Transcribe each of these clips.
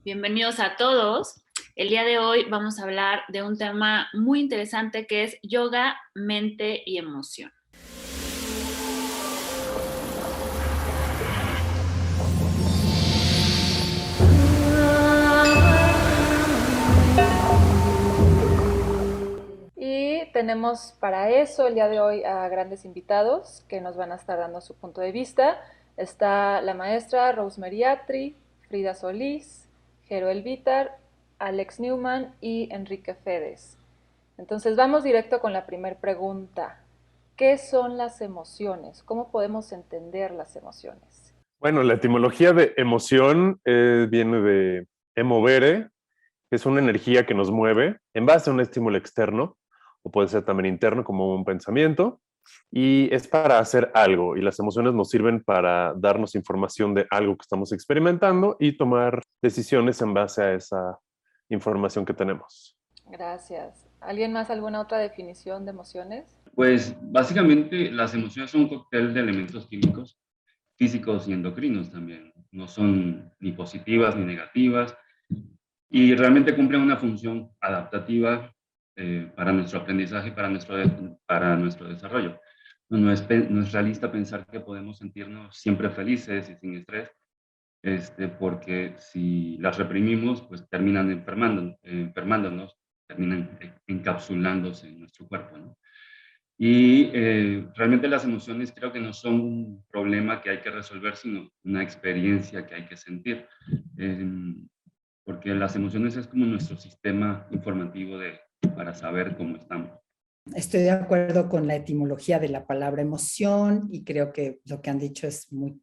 Bienvenidos a todos. El día de hoy vamos a hablar de un tema muy interesante que es yoga, mente y emoción. Y tenemos para eso el día de hoy a grandes invitados que nos van a estar dando su punto de vista. Está la maestra Rosemary Atri, Frida Solís, Jero Elvitar, Alex Newman y Enrique Fedes. Entonces vamos directo con la primera pregunta. ¿Qué son las emociones? ¿Cómo podemos entender las emociones? Bueno, la etimología de emoción viene de emovere, que es una energía que nos mueve en base a un estímulo externo, o puede ser también interno, como un pensamiento, y es para hacer algo. Y las emociones nos sirven para darnos información de algo que estamos experimentando y tomar decisiones en base a esa información que tenemos. Gracias. ¿Alguien más alguna otra definición de emociones? Pues básicamente las emociones son un cóctel de elementos químicos, físicos y endocrinos también. No son ni positivas ni negativas y realmente cumplen una función adaptativa para nuestro aprendizaje y para nuestro desarrollo. No es realista pensar que podemos sentirnos siempre felices y sin estrés, porque si las reprimimos, pues terminan enfermándonos, terminan encapsulándose en nuestro cuerpo, ¿no? Y realmente las emociones creo que no son un problema que hay que resolver, sino una experiencia que hay que sentir. Eh, Porque las emociones es como nuestro sistema informativo para saber cómo estamos. Estoy de acuerdo con la etimología de la palabra emoción y creo que lo que han dicho es muy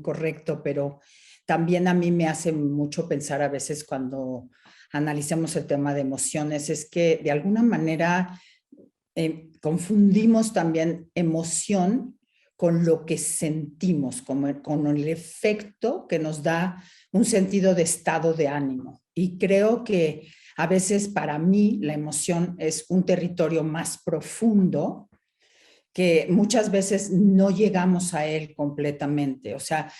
correcto, pero también a mí me hace mucho pensar a veces cuando analicemos el tema de emociones, es que de alguna manera confundimos también emoción con lo que sentimos, con el efecto que nos da un sentido de estado de ánimo. Y creo que a veces para mí la emoción es un territorio más profundo que muchas veces no llegamos a él completamente. O sea,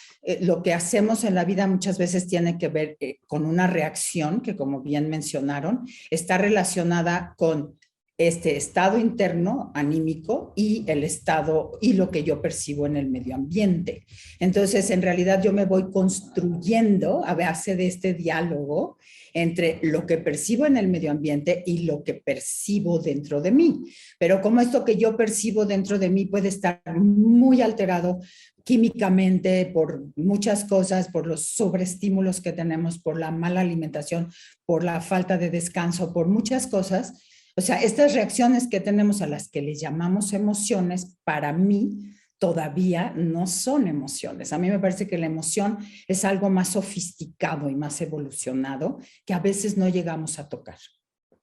lo que hacemos en la vida muchas veces tiene que ver con una reacción que, como bien mencionaron, está relacionada con este estado interno anímico y el estado y lo que yo percibo en el medio ambiente. Entonces, en realidad yo me voy construyendo a base de este diálogo entre lo que percibo en el medio ambiente y lo que percibo dentro de mí. Pero como esto que yo percibo dentro de mí puede estar muy alterado químicamente por muchas cosas, por los sobreestímulos que tenemos, por la mala alimentación, por la falta de descanso, por muchas cosas. O sea, estas reacciones que tenemos a las que les llamamos emociones, para mí todavía no son emociones. A mí me parece que la emoción es algo más sofisticado y más evolucionado que a veces no llegamos a tocar.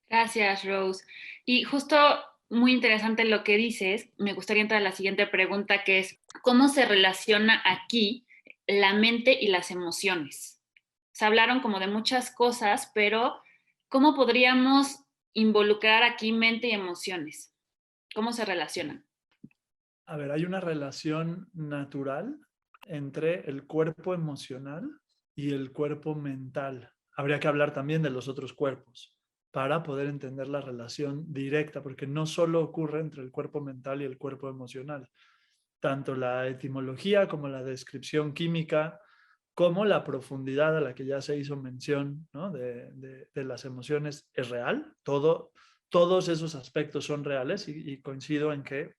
Gracias, Rose. Y justo muy interesante lo que dices. Me gustaría entrar a la siguiente pregunta, que es, ¿cómo se relaciona aquí la mente y las emociones? Se hablaron como de muchas cosas, pero ¿cómo podríamos involucrar aquí mente y emociones? ¿Cómo se relacionan? A ver, hay una relación natural entre el cuerpo emocional y el cuerpo mental. Habría que hablar también de los otros cuerpos para poder entender la relación directa, porque no solo ocurre entre el cuerpo mental y el cuerpo emocional. Tanto la etimología como la descripción química, como la profundidad a la que ya se hizo mención, ¿no? de las emociones es real. Todos esos aspectos son reales y coincido en que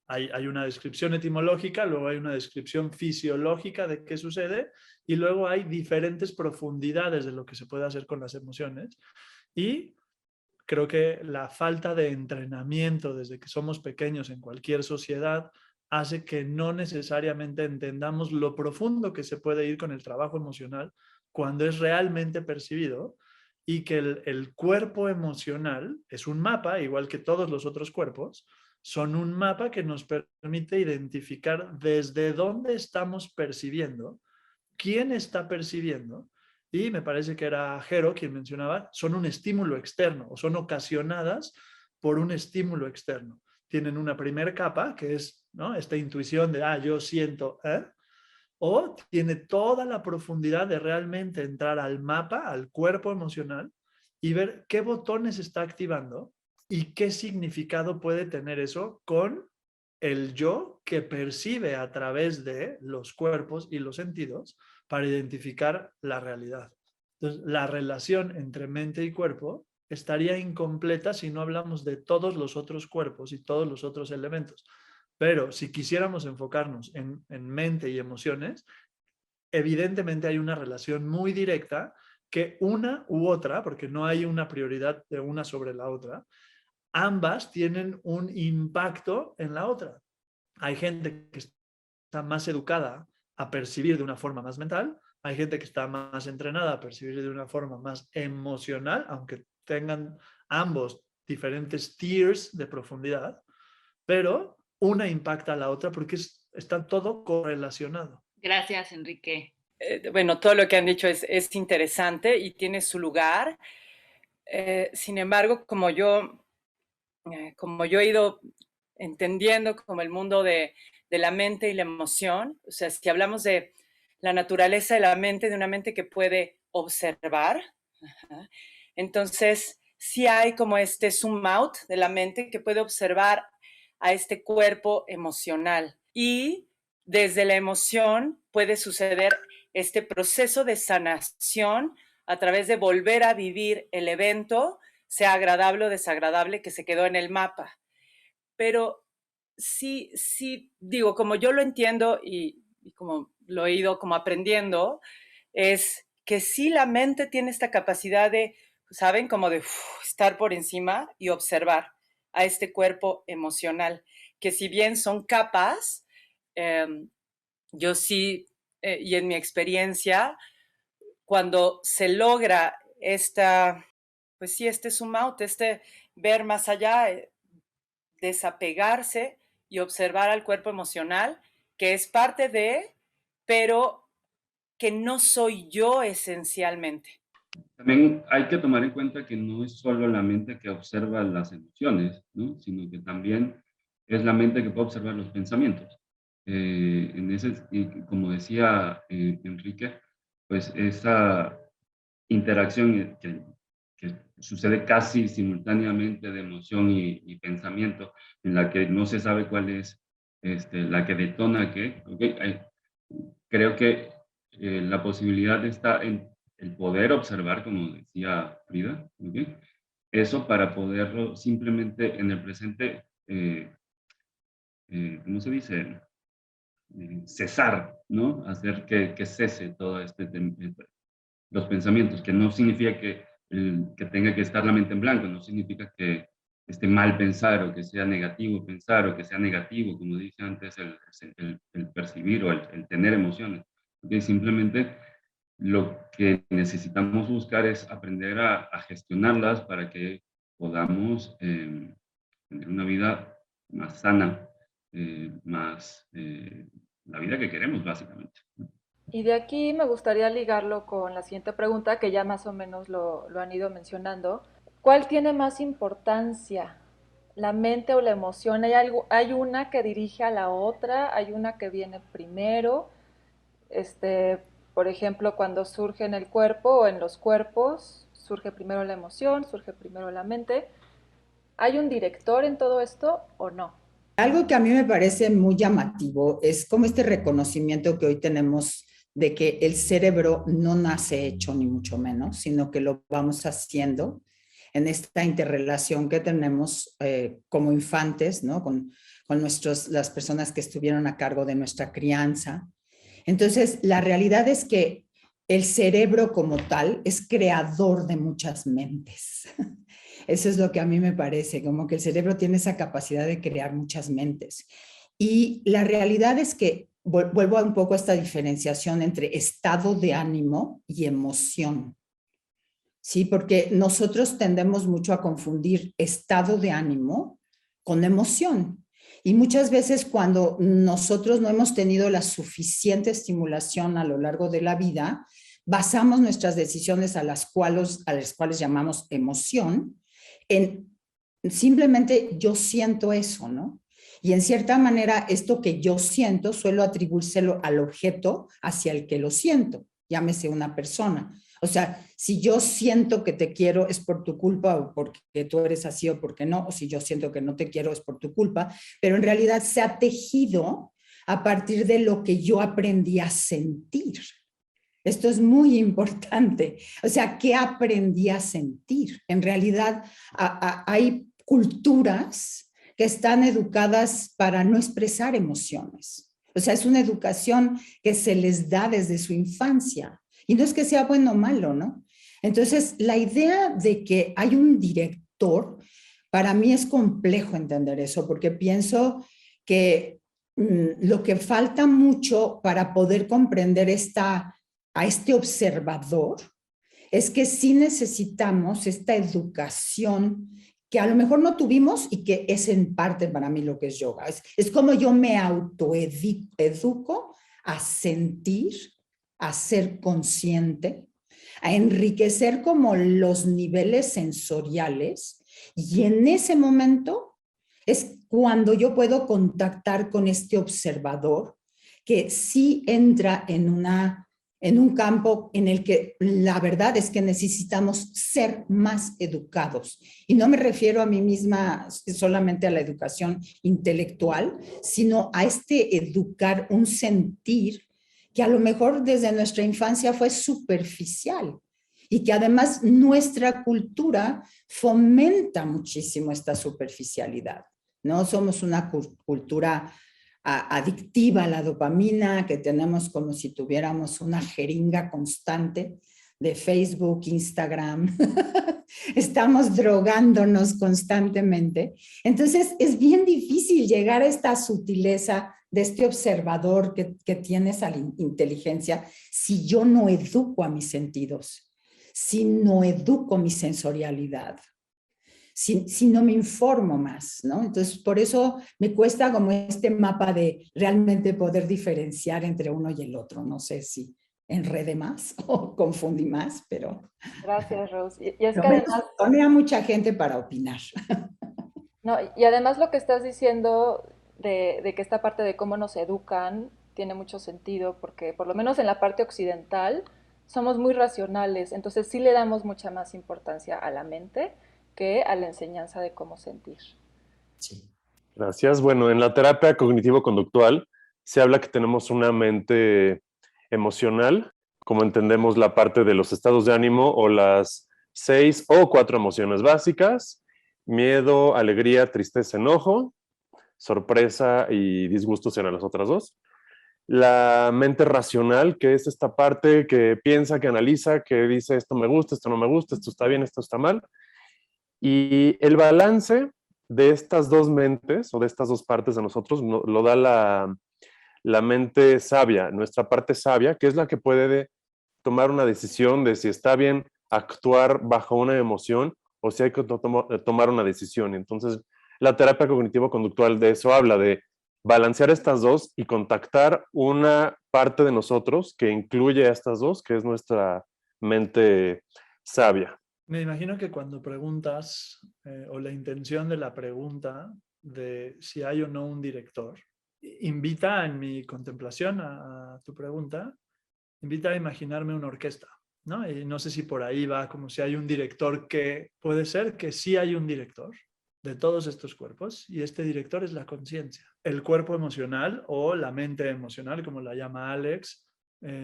hay una descripción etimológica, luego hay una descripción fisiológica de qué sucede y luego hay diferentes profundidades de lo que se puede hacer con las emociones. Y creo que la falta de entrenamiento desde que somos pequeños en cualquier sociedad hace que no necesariamente entendamos lo profundo que se puede ir con el trabajo emocional cuando es realmente percibido, y que el cuerpo emocional es un mapa, igual que todos los otros cuerpos, son un mapa que nos permite identificar desde dónde estamos percibiendo, quién está percibiendo, y me parece que era Jero quien mencionaba, son un estímulo externo o son ocasionadas por un estímulo externo. Tienen una primera capa que es, ¿no?, esta intuición de, yo siento, o tiene toda la profundidad de realmente entrar al mapa, al cuerpo emocional y ver qué botones está activando y qué significado puede tener eso con el yo que percibe a través de los cuerpos y los sentidos para identificar la realidad. Entonces, la relación entre mente y cuerpo estaría incompleta si no hablamos de todos los otros cuerpos y todos los otros elementos. Pero si quisiéramos enfocarnos en mente y emociones, evidentemente hay una relación muy directa que una u otra, porque no hay una prioridad de una sobre la otra, ambas tienen un impacto en la otra. Hay gente que está más educada a percibir de una forma más mental, hay gente que está más entrenada a percibir de una forma más emocional, aunque tengan ambos diferentes tiers de profundidad, pero una impacta a la otra porque está todo correlacionado. Gracias, Enrique. Bueno, todo lo que han dicho es interesante y tiene su lugar. Sin embargo, como yo he ido entendiendo como el mundo de la mente y la emoción, o sea, si hablamos de la naturaleza de la mente, de una mente que puede observar, entonces sí hay como este zoom out de la mente que puede observar a este cuerpo emocional y desde la emoción puede suceder este proceso de sanación a través de volver a vivir el evento, sea agradable o desagradable, que se quedó en el mapa. Pero sí, digo, como yo lo entiendo y como lo he ido como aprendiendo, es que sí la mente tiene esta capacidad de, ¿saben? Como de estar por encima y observar a este cuerpo emocional, que si bien son capas, yo sí, y en mi experiencia, cuando se logra pues sí, este zoom out, este ver más allá, desapegarse y observar al cuerpo emocional, que es parte de, pero que no soy yo esencialmente. También hay que tomar en cuenta que no es solo la mente que observa las emociones, ¿no? Sino que también es la mente que puede observar los pensamientos. Como decía Enrique, pues esa interacción que sucede casi simultáneamente de emoción y pensamiento, en la que no se sabe cuál es la que detona qué. ¿Okay? Creo que la posibilidad está en el poder observar, como decía Frida, ¿okay? Eso para poderlo simplemente en el presente, ¿cómo se dice? Cesar, ¿no? Hacer que cese todo los pensamientos, que no significa que tenga que estar la mente en blanco, no significa que esté mal pensar o que sea negativo pensar o que sea negativo, como dice antes, el percibir o el tener emociones. Porque simplemente lo que necesitamos buscar es aprender a gestionarlas para que podamos tener una vida más sana, la vida que queremos, básicamente. Y de aquí me gustaría ligarlo con la siguiente pregunta, que ya más o menos lo han ido mencionando. ¿Cuál tiene más importancia, la mente o la emoción? ¿Hay una que dirige a la otra? ¿Hay una que viene primero? Por ejemplo, cuando surge en el cuerpo o en los cuerpos, surge primero la emoción, surge primero la mente. ¿Hay un director en todo esto o no? Algo que a mí me parece muy llamativo es como este reconocimiento que hoy tenemos de que el cerebro no nace hecho ni mucho menos, sino que lo vamos haciendo en esta interrelación que tenemos como infantes, ¿no? Con las personas que estuvieron a cargo de nuestra crianza. Entonces, la realidad es que el cerebro como tal es creador de muchas mentes. Eso es lo que a mí me parece, como que el cerebro tiene esa capacidad de crear muchas mentes. Y la realidad es que vuelvo un poco a esta diferenciación entre estado de ánimo y emoción. Sí, porque nosotros tendemos mucho a confundir estado de ánimo con emoción. Y muchas veces cuando nosotros no hemos tenido la suficiente estimulación a lo largo de la vida, basamos nuestras decisiones a las cuales llamamos emoción, en simplemente yo siento eso, ¿no? Y en cierta manera, esto que yo siento, suelo atribuírselo al objeto hacia el que lo siento, llámese una persona. O sea, si yo siento que te quiero es por tu culpa o porque tú eres así o porque no, o si yo siento que no te quiero es por tu culpa, pero en realidad se ha tejido a partir de lo que yo aprendí a sentir. Esto es muy importante. O sea, ¿qué aprendí a sentir? En realidad hay culturas que están educadas para no expresar emociones. O sea, es una educación que se les da desde su infancia. Y no es que sea bueno o malo, ¿no? Entonces, la idea de que hay un director, para mí es complejo entender eso, porque pienso que lo que falta mucho para poder comprender a este observador es que sí necesitamos esta educación que a lo mejor no tuvimos y que es en parte para mí lo que es yoga. Es como yo me autoeduco a sentir, a ser consciente, a enriquecer como los niveles sensoriales, y en ese momento es cuando yo puedo contactar con este observador que sí entra en un campo en el que la verdad es que necesitamos ser más educados. Y no me refiero a mí misma solamente a la educación intelectual, sino a educar un sentir que a lo mejor desde nuestra infancia fue superficial y que además nuestra cultura fomenta muchísimo esta superficialidad, ¿no? Somos una cultura adictiva a la dopamina, que tenemos como si tuviéramos una jeringa constante de Facebook, Instagram. Estamos drogándonos constantemente. Entonces es bien difícil llegar a esta sutileza de este observador que tiene esa inteligencia si yo no educo a mis sentidos, si no educo mi sensorialidad. Si no me informo más, ¿no? Entonces, por eso me cuesta como este mapa de realmente poder diferenciar entre uno y el otro. No sé si enrede más o confundí más, pero... Gracias, Rose. Y es que además... Pone a mucha gente para opinar. No, y además lo que estás diciendo de que esta parte de cómo nos educan tiene mucho sentido, porque por lo menos en la parte occidental somos muy racionales, entonces sí le damos mucha más importancia a la mente que a la enseñanza de cómo sentir. Sí. Gracias. Bueno, en la terapia cognitivo-conductual se habla que tenemos una mente emocional, como entendemos la parte de los estados de ánimo o las 6 o 4 emociones básicas: miedo, alegría, tristeza, enojo, sorpresa y disgusto serán las otras dos. La mente racional, que es esta parte que piensa, que analiza, que dice esto me gusta, esto no me gusta, esto está bien, esto está mal. Y el balance de estas dos mentes o de estas dos partes de nosotros lo da la mente sabia, nuestra parte sabia, que es la que puede tomar una decisión de si está bien actuar bajo una emoción o si hay que tomar una decisión. Entonces, la terapia cognitivo-conductual de eso habla, de balancear estas dos y contactar una parte de nosotros que incluye a estas dos, que es nuestra mente sabia. Me imagino que cuando preguntas, o la intención de la pregunta de si hay o no un director, invita en mi contemplación a tu pregunta, invita a imaginarme una orquesta, ¿no? Y no sé si por ahí va como si hay un director, que puede ser que sí hay un director de todos estos cuerpos, y este director es la conciencia, el cuerpo emocional o la mente emocional, como la llama Alex,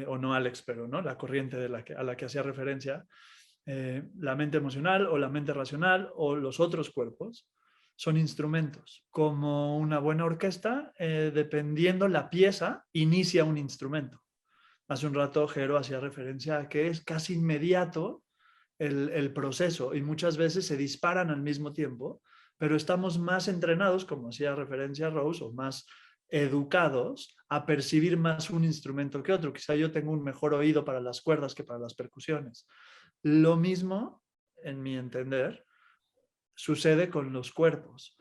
o no Alex, pero ¿no? La corriente a la que hacía referencia. La mente emocional o la mente racional o los otros cuerpos son instrumentos. Como una buena orquesta, dependiendo la pieza, inicia un instrumento. Hace un rato Jero hacía referencia a que es casi inmediato el proceso y muchas veces se disparan al mismo tiempo, pero estamos más entrenados, como hacía referencia Rose, o más educados a percibir más un instrumento que otro. Quizá yo tengo un mejor oído para las cuerdas que para las percusiones. Lo mismo, en mi entender, sucede con los cuerpos.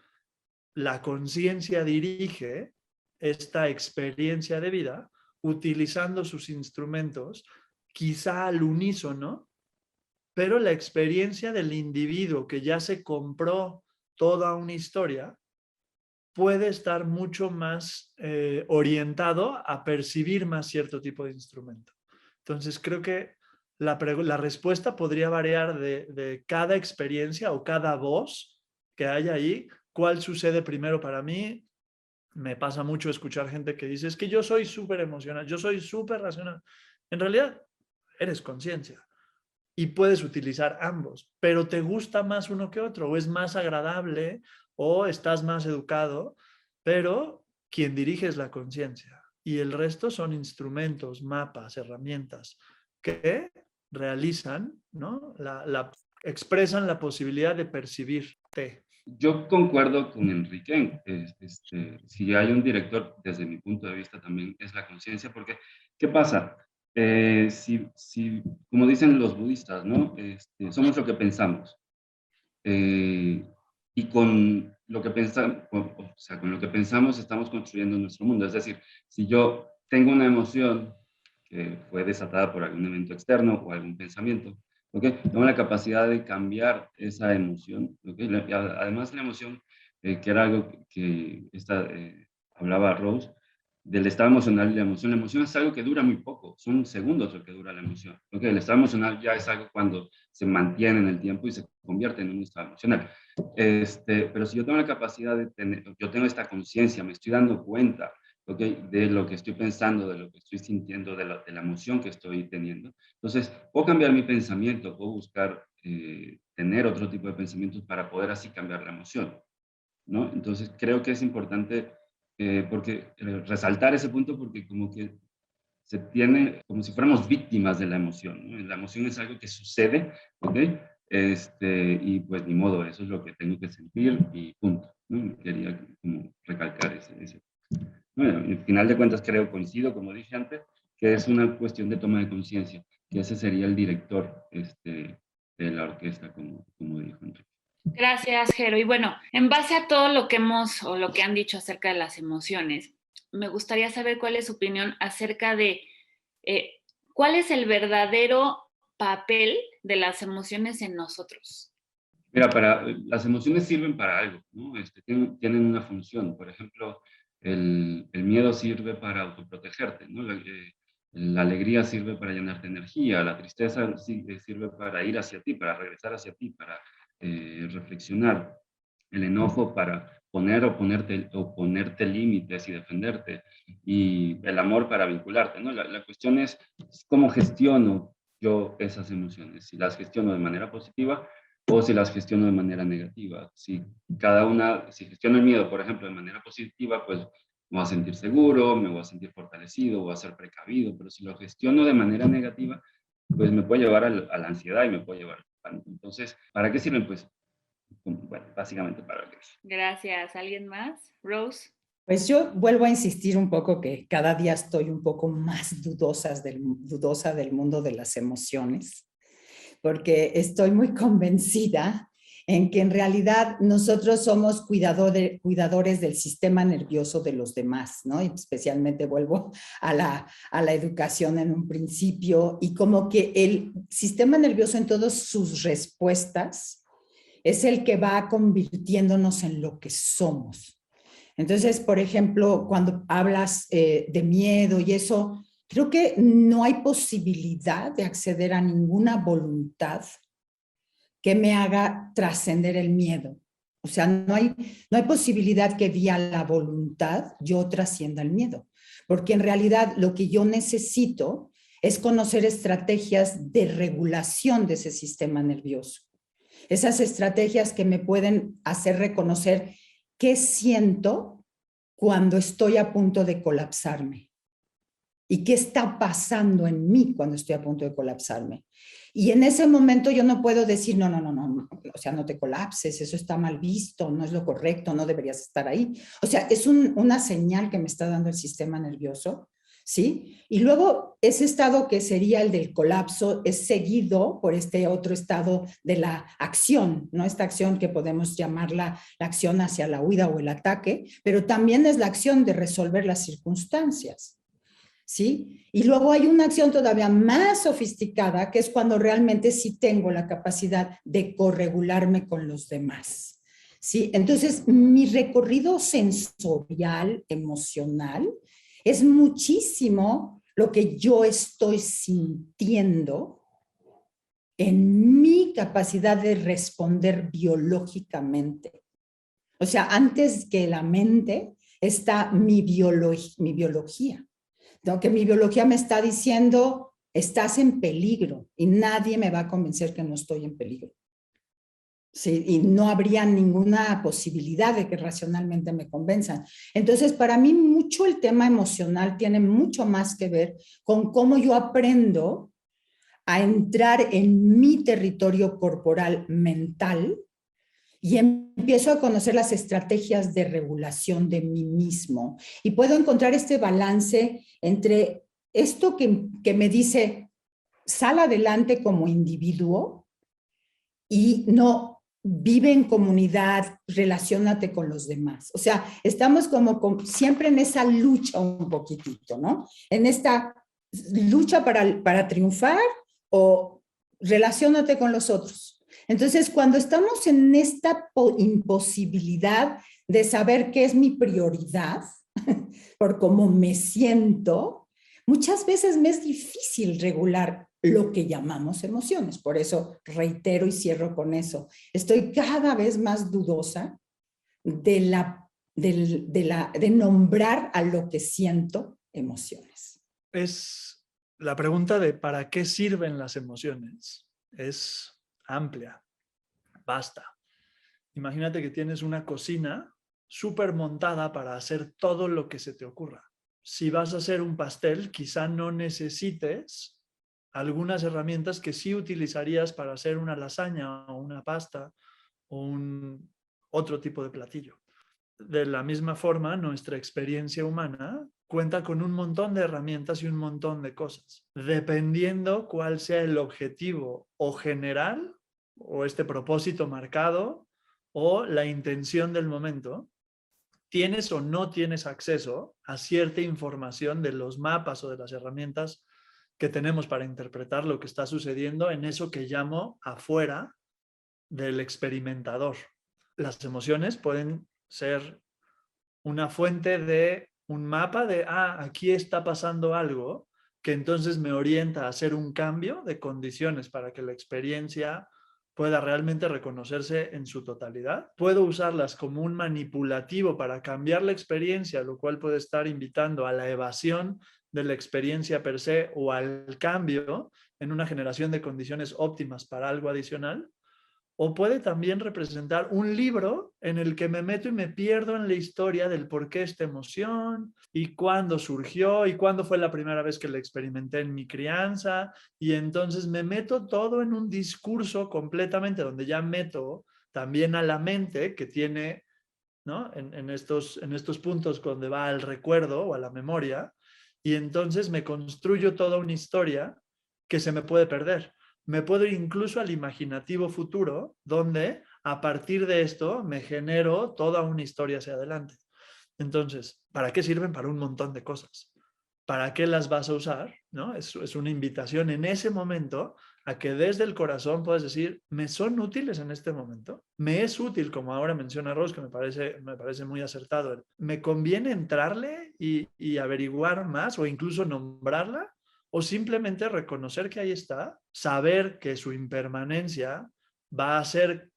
La conciencia dirige esta experiencia de vida utilizando sus instrumentos, quizá al unísono, pero la experiencia del individuo que ya se compró toda una historia puede estar mucho más orientado a percibir más cierto tipo de instrumento. Entonces, creo que la respuesta podría variar de cada experiencia o cada voz que haya ahí. ¿Cuál sucede primero para mí? Me pasa mucho escuchar gente que dice, es que yo soy súper emocional, yo soy súper racional. En realidad, eres conciencia y puedes utilizar ambos, pero te gusta más uno que otro, o es más agradable, o estás más educado, pero quien dirige es la conciencia. Y el resto son instrumentos, mapas, herramientas que realizan, ¿no? Expresan la posibilidad de percibirte. Yo concuerdo con Enrique. Si hay un director, desde mi punto de vista también es la conciencia, porque ¿qué pasa? Como dicen los budistas, ¿no? Somos lo que pensamos. Y con lo que con lo que pensamos estamos construyendo nuestro mundo. Es decir, si yo tengo una emoción que fue desatada por algún evento externo o algún pensamiento, ¿okay? Tengo la capacidad de cambiar esa emoción, ¿okay? Además, la emoción, que era algo que hablaba Rose, del estado emocional y la emoción. La emoción es algo que dura muy poco, son segundos lo que dura la emoción. ¿Okay? El estado emocional ya es algo cuando se mantiene en el tiempo y se convierte en un estado emocional. Pero si yo tengo la capacidad de yo tengo esta conciencia, me estoy dando cuenta, ¿okay? De lo que estoy pensando, de lo que estoy sintiendo, de la emoción que estoy teniendo. Entonces, puedo cambiar mi pensamiento, puedo buscar tener otro tipo de pensamientos para poder así cambiar la emoción, ¿no? Entonces, creo que es importante resaltar ese punto, porque como que se tiene como si fuéramos víctimas de la emoción, ¿no? La emoción es algo que sucede, ¿ok? Y pues ni modo, eso es lo que tengo que sentir y punto, ¿no? Quería como recalcar ese. Bueno, al final de cuentas coincido, como dije antes, que es una cuestión de toma de conciencia, que ese sería el director de la orquesta, como dijo Enrique. Gracias, Jero. Y bueno, en base a todo lo que lo que han dicho acerca de las emociones, me gustaría saber cuál es su opinión acerca de cuál es el verdadero papel de las emociones en nosotros. Mira, las emociones sirven para algo, ¿no? Tienen una función. Por ejemplo, el miedo sirve para autoprotegerte, ¿no? La alegría sirve para llenarte energía, la tristeza sirve para ir hacia ti, para regresar hacia ti, para reflexionar. El enojo para ponerte límites y defenderte. Y el amor para vincularte, ¿no? La cuestión es cómo gestiono yo esas emociones. Si las gestiono de manera positiva o si las gestiono de manera negativa. Si gestiono el miedo, por ejemplo, de manera positiva, pues me voy a sentir seguro, me voy a sentir fortalecido, voy a ser precavido, pero si lo gestiono de manera negativa, pues me puede llevar a la ansiedad y me puede llevar al pánico. Entonces, ¿para qué sirven? Pues, bueno, básicamente para eso. Gracias. ¿Alguien más? Rose. Pues yo vuelvo a insistir un poco que cada día estoy un poco más dudosa del mundo de las emociones, porque estoy muy convencida en que en realidad nosotros somos cuidadores del sistema nervioso de los demás, ¿no? Y especialmente vuelvo a la educación en un principio, y como que el sistema nervioso en todas sus respuestas es el que va convirtiéndonos en lo que somos. Entonces, por ejemplo, cuando hablas de miedo y eso, creo que no hay posibilidad de acceder a ninguna voluntad que me haga trascender el miedo. O sea, no hay posibilidad que vía la voluntad yo trascienda el miedo, porque en realidad lo que yo necesito es conocer estrategias de regulación de ese sistema nervioso. Esas estrategias que me pueden hacer reconocer qué siento cuando estoy a punto de colapsarme y qué está pasando en mí cuando estoy a punto de colapsarme. Y en ese momento yo no puedo decir, no, o sea, no te colapses, eso está mal visto, no es lo correcto, no deberías estar ahí. O sea, es una señal que me está dando el sistema nervioso, ¿sí? Y luego ese estado que sería el del colapso es seguido por este otro estado de la acción, ¿no? Esta acción que podemos llamarla la acción hacia la huida o el ataque, pero también es la acción de resolver las circunstancias, ¿sí? Y luego hay una acción todavía más sofisticada, que es cuando realmente sí tengo la capacidad de corregularme con los demás, ¿sí? Entonces, mi recorrido sensorial, emocional, es muchísimo lo que yo estoy sintiendo en mi capacidad de responder biológicamente. O sea, antes que la mente está mi biología. ¿No? Que mi biología me está diciendo, estás en peligro y nadie me va a convencer que no estoy en peligro. Sí, y no habría ninguna posibilidad de que racionalmente me convenzan. Entonces, para mí mucho el tema emocional tiene mucho más que ver con cómo yo aprendo a entrar en mi territorio corporal mental y empiezo a conocer las estrategias de regulación de mí mismo. Y puedo encontrar este balance entre esto que me dice, sal adelante como individuo y no vive en comunidad, relaciónate con los demás. O sea, estamos como siempre en esa lucha un poquitito, ¿no? En esta lucha para triunfar o relaciónate con los otros. Entonces, cuando estamos en esta imposibilidad de saber qué es mi prioridad, por cómo me siento, muchas veces me es difícil regular lo que llamamos emociones. Por eso reitero y cierro con eso. Estoy cada vez más dudosa de nombrar a lo que siento emociones. Es la pregunta de ¿para qué sirven las emociones? Es amplia, vasta. Imagínate que tienes una cocina súper montada para hacer todo lo que se te ocurra. Si vas a hacer un pastel, quizá no necesites algunas herramientas que sí utilizarías para hacer una lasaña o una pasta o otro tipo de platillo. De la misma forma, nuestra experiencia humana cuenta con un montón de herramientas y un montón de cosas. Dependiendo cuál sea el objetivo o general o este propósito marcado o la intención del momento, tienes o no tienes acceso a cierta información de los mapas o de las herramientas que tenemos para interpretar lo que está sucediendo en eso que llamo afuera del experimentador. Las emociones pueden ser una fuente de un mapa de, aquí está pasando algo, que entonces me orienta a hacer un cambio de condiciones para que la experiencia pueda realmente reconocerse en su totalidad. Puedo usarlas como un manipulativo para cambiar la experiencia, lo cual puede estar invitando a la evasión de la experiencia per se o al cambio en una generación de condiciones óptimas para algo adicional. O puede también representar un libro en el que me meto y me pierdo en la historia del por qué esta emoción y cuándo surgió y cuándo fue la primera vez que la experimenté en mi crianza. Y entonces me meto todo en un discurso completamente donde ya meto también a la mente que tiene, ¿no? en estos puntos donde va al recuerdo o a la memoria. Y entonces me construyo toda una historia que se me puede perder. Me puedo ir incluso al imaginativo futuro, donde a partir de esto me genero toda una historia hacia adelante. Entonces, ¿para qué sirven? Para un montón de cosas. ¿Para qué las vas a usar? ¿No? Es una invitación en ese momento a que desde el corazón puedas decir, ¿me son útiles en este momento? ¿Me es útil, como ahora menciona Rose, que me parece muy acertado? ¿Me conviene entrarle y averiguar más o incluso nombrarla? ¿O simplemente reconocer que ahí está, saber que su impermanencia va a hacer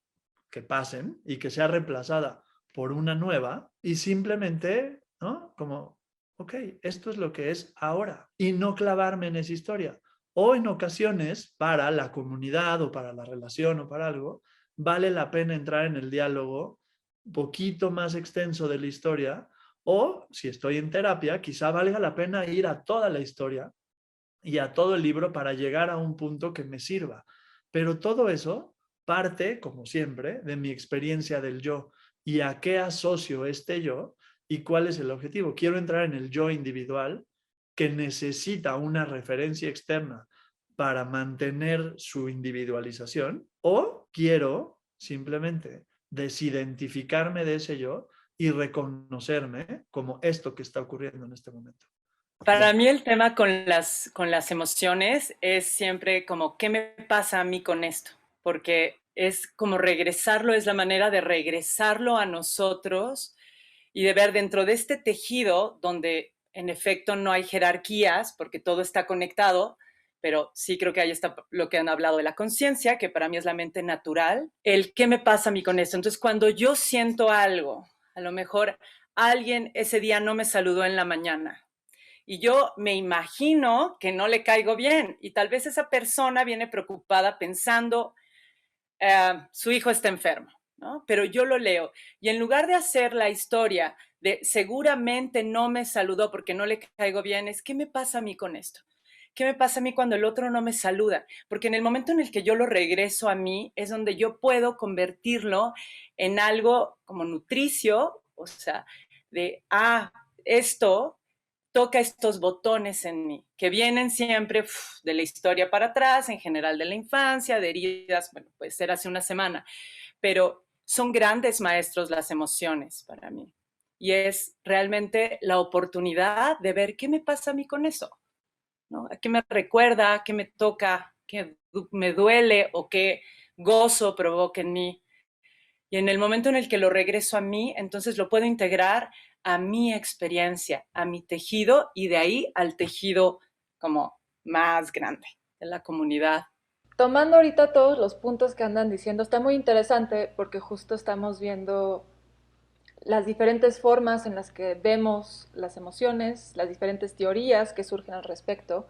que pasen y que sea reemplazada por una nueva y simplemente, ¿no? Como, ok, esto es lo que es ahora y no clavarme en esa historia? O en ocasiones, para la comunidad o para la relación o para algo, vale la pena entrar en el diálogo un poquito más extenso de la historia, o si estoy en terapia, quizá valga la pena ir a toda la historia y a todo el libro para llegar a un punto que me sirva. Pero todo eso parte, como siempre, de mi experiencia del yo y a qué asocio este yo y cuál es el objetivo. Quiero entrar en el yo individual que necesita una referencia externa para mantener su individualización, o quiero simplemente desidentificarme de ese yo y reconocerme como esto que está ocurriendo en este momento. Para mí el tema con las emociones es siempre como, ¿qué me pasa a mí con esto? Porque es como regresarlo, es la manera de regresarlo a nosotros y de ver dentro de este tejido donde en efecto no hay jerarquías porque todo está conectado, pero sí creo que ahí está lo que han hablado de la conciencia, que para mí es la mente natural. El qué me pasa a mí con esto. Entonces, cuando yo siento algo, a lo mejor alguien ese día no me saludó en la mañana y yo me imagino que no le caigo bien y tal vez esa persona viene preocupada pensando, su hijo está enfermo, ¿no? Pero yo lo leo y en lugar de hacer la historia de seguramente no me saludó porque no le caigo bien, es ¿qué me pasa a mí con esto? ¿Qué me pasa a mí cuando el otro no me saluda? Porque en el momento en el que yo lo regreso a mí es donde yo puedo convertirlo en algo como nutricio, o sea, de, esto toca estos botones en mí, que vienen siempre de la historia para atrás, en general de la infancia, de heridas, bueno, puede ser hace una semana, pero son grandes maestros las emociones para mí. Y es realmente la oportunidad de ver qué me pasa a mí con eso, ¿no? ¿Qué me recuerda? ¿Qué me toca? ¿Qué me duele? ¿O qué gozo provoca en mí? Y en el momento en el que lo regreso a mí, entonces lo puedo integrar a mi experiencia, a mi tejido y de ahí al tejido como más grande de la comunidad. Tomando ahorita todos los puntos que andan diciendo, está muy interesante porque justo estamos viendo las diferentes formas en las que vemos las emociones, las diferentes teorías que surgen al respecto.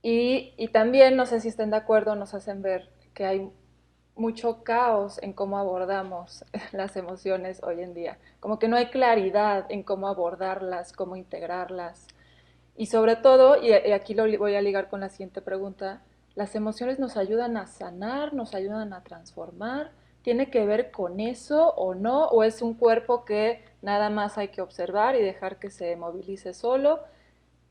Y también, no sé si estén de acuerdo, nos hacen ver que hay mucho caos en cómo abordamos las emociones hoy en día. Como que no hay claridad en cómo abordarlas, cómo integrarlas. Y sobre todo, y aquí lo voy a ligar con la siguiente pregunta, ¿las emociones nos ayudan a sanar, nos ayudan a transformar? ¿Tiene que ver con eso o no? ¿O es un cuerpo que nada más hay que observar y dejar que se movilice solo?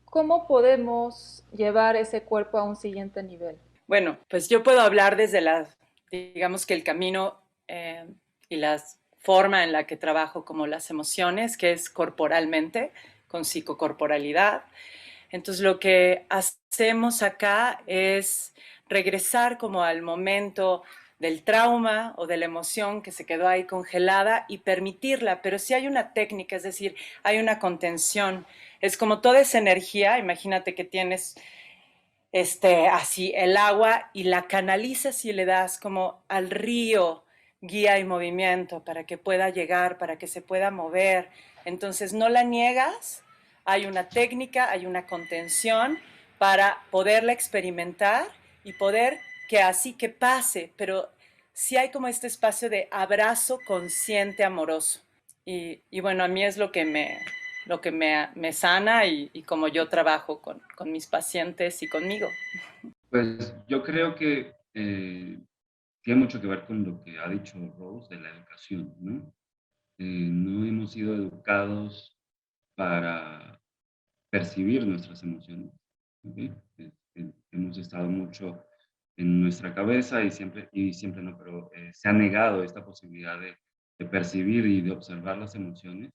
¿Cómo podemos llevar ese cuerpo a un siguiente nivel? Bueno, pues yo puedo hablar desde digamos que el camino y la forma en la que trabajo como las emociones, que es corporalmente, con psicocorporalidad. Entonces lo que hacemos acá es regresar como al momento del trauma o de la emoción que se quedó ahí congelada y permitirla, pero sí hay una técnica, es decir, hay una contención. Es como toda esa energía, imagínate que tienes así el agua y la canalizas y le das como al río guía y movimiento para que pueda llegar, para que se pueda mover. Entonces no la niegas, hay una técnica, hay una contención para poderla experimentar y poder que así que pase, pero sí hay como este espacio de abrazo consciente, amoroso. Y bueno, a mí es lo que me sana y como yo trabajo con mis pacientes y conmigo. Pues yo creo que tiene mucho que ver con lo que ha dicho Rose de la educación, ¿no? No hemos sido educados para percibir nuestras emociones, ¿okay? Hemos estado mucho en nuestra cabeza y siempre no, pero se ha negado esta posibilidad de percibir y de observar las emociones.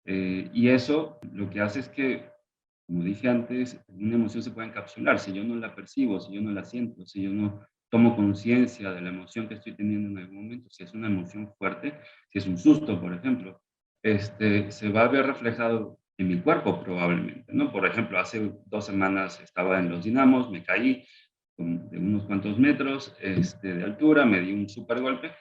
Y eso lo que hace es que, como dije antes, una emoción se puede encapsular. Si yo no la percibo, si yo no la siento, si yo no tomo conciencia de la emoción que estoy teniendo en algún momento, si es una emoción fuerte, si es un susto, por ejemplo, se va a ver reflejado en mi cuerpo probablemente, ¿no? Por ejemplo, hace 2 semanas estaba en los Dinamos, me caí de unos cuantos metros de altura, me di un súper golpe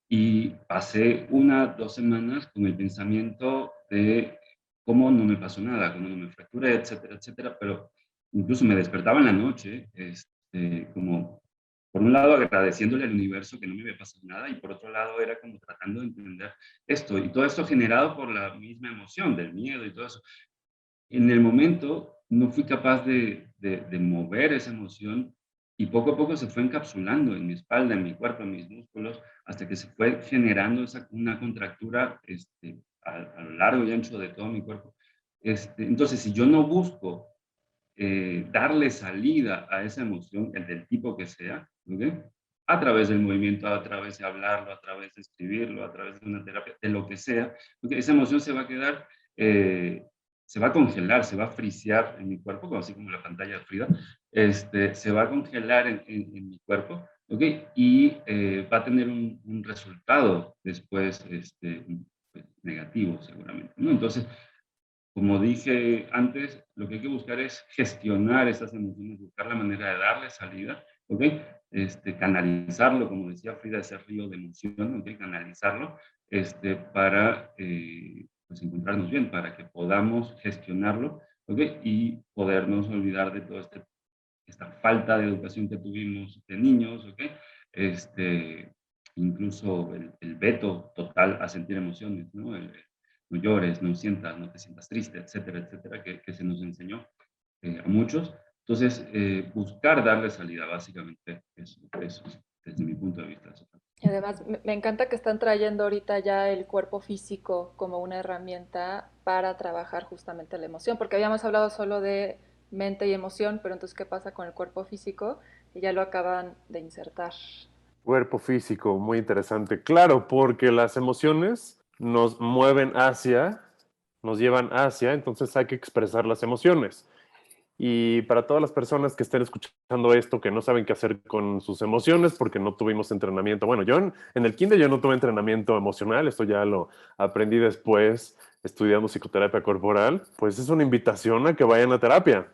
y pasé 2 semanas con el pensamiento de cómo no me pasó nada, cómo no me fracturé, etcétera, etcétera, pero incluso me despertaba en la noche, como por un lado agradeciéndole al universo que no me había pasado nada y por otro lado era como tratando de entender esto y todo esto generado por la misma emoción del miedo y todo eso. En el momento no fui capaz de mover esa emoción y poco a poco se fue encapsulando en mi espalda, en mi cuerpo, en mis músculos, hasta que se fue generando una contractura a lo largo y ancho de todo mi cuerpo. Entonces, si yo no busco darle salida a esa emoción, el del tipo que sea, ¿okay? A través del movimiento, a través de hablarlo, a través de escribirlo, a través de una terapia, de lo que sea, porque esa emoción se va a quedar, se va a congelar, se va a frisear en mi cuerpo, así como la pantalla de Frida, se va a congelar en mi cuerpo, ¿ok? Y va a tener un resultado después pues, negativo seguramente, ¿no? Entonces, como dije antes, lo que hay que buscar es gestionar esas emociones, buscar la manera de darle salida, ¿ok? Canalizarlo, como decía Frida, ese río de emoción, ¿ok? Canalizarlo, para pues encontrarnos bien, para que podamos gestionarlo, ¿ok? Y podernos olvidar de toda esta falta de educación que tuvimos de niños, ¿ok? Incluso el veto total a sentir emociones, ¿no? No llores, no sientas, no te sientas triste, etcétera, etcétera, que se nos enseñó a muchos. Entonces, buscar darle salida, básicamente, eso desde mi punto de vista. Y además, me encanta que están trayendo ahorita ya el cuerpo físico como una herramienta para trabajar justamente la emoción, porque habíamos hablado solo de mente y emoción, pero entonces, ¿qué pasa con el cuerpo físico? Y ya lo acaban de insertar. Cuerpo físico, muy interesante. Claro, porque las emociones nos mueven hacia, nos llevan hacia, entonces hay que expresar las emociones. Y para todas las personas que estén escuchando esto, que no saben qué hacer con sus emociones porque no tuvimos entrenamiento. Bueno, yo en el kinder yo no tuve entrenamiento emocional, esto ya lo aprendí después estudiando psicoterapia corporal. Pues es una invitación a que vayan a terapia.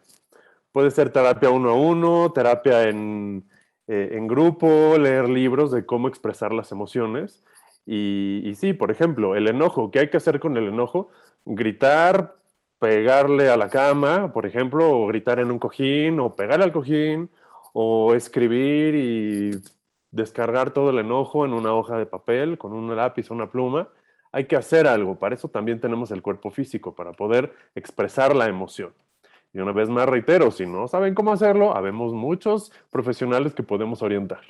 Puede ser terapia uno a uno, terapia en grupo, leer libros de cómo expresar las emociones. Y sí, por ejemplo, el enojo. ¿Qué hay que hacer con el enojo? Gritar, pegarle a la cama, por ejemplo, o gritar en un cojín, o pegarle al cojín, o escribir y descargar todo el enojo en una hoja de papel con un lápiz o una pluma. Hay que hacer algo. Para eso también tenemos el cuerpo físico, para poder expresar la emoción. Y una vez más reitero, si no saben cómo hacerlo, habemos muchos profesionales que podemos orientar.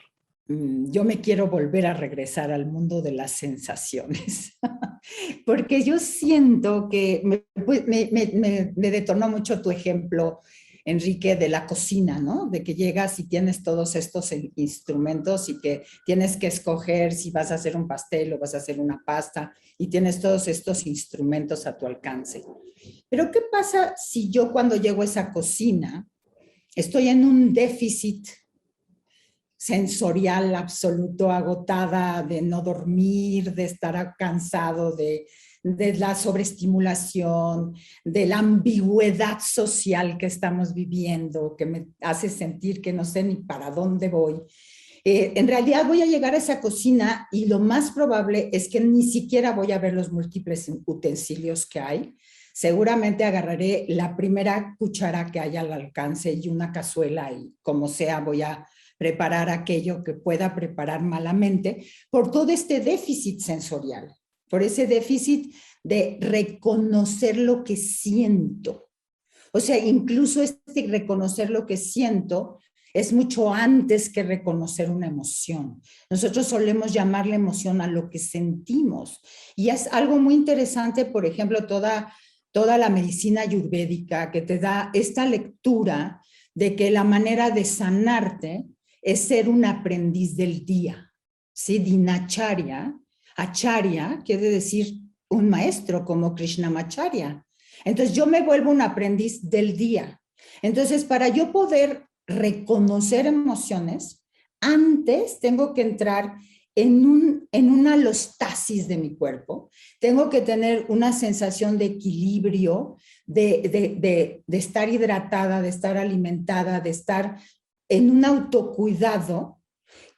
Yo me quiero volver a regresar al mundo de las sensaciones, porque yo siento que me detonó mucho tu ejemplo, Enrique, de la cocina, ¿no? De que llegas y tienes todos estos instrumentos y que tienes que escoger si vas a hacer un pastel o vas a hacer una pasta y tienes todos estos instrumentos a tu alcance. Pero ¿qué pasa si yo cuando llego a esa cocina estoy en un déficit sensorial absoluto, agotada de no dormir, de estar cansado de la sobreestimulación, de la ambigüedad social que estamos viviendo, que me hace sentir que no sé ni para dónde voy? En realidad voy a llegar a esa cocina y lo más probable es que ni siquiera voy a ver los múltiples utensilios que hay. Seguramente agarraré la primera cuchara que haya al alcance y una cazuela y como sea voy a preparar aquello que pueda preparar malamente por todo este déficit sensorial, por ese déficit de reconocer lo que siento. O sea, incluso reconocer lo que siento es mucho antes que reconocer una emoción. Nosotros solemos llamarle emoción a lo que sentimos. Y es algo muy interesante, por ejemplo, toda la medicina ayurvédica que te da esta lectura de que la manera de sanarte es ser un aprendiz del día. ¿Sí? Dinacharya, acharya quiere decir un maestro como Krishnamacharya. Entonces yo me vuelvo un aprendiz del día. Entonces para yo poder reconocer emociones, antes tengo que entrar en una alostasis de mi cuerpo, tengo que tener una sensación de equilibrio, de estar hidratada, de estar alimentada, de estar en un autocuidado,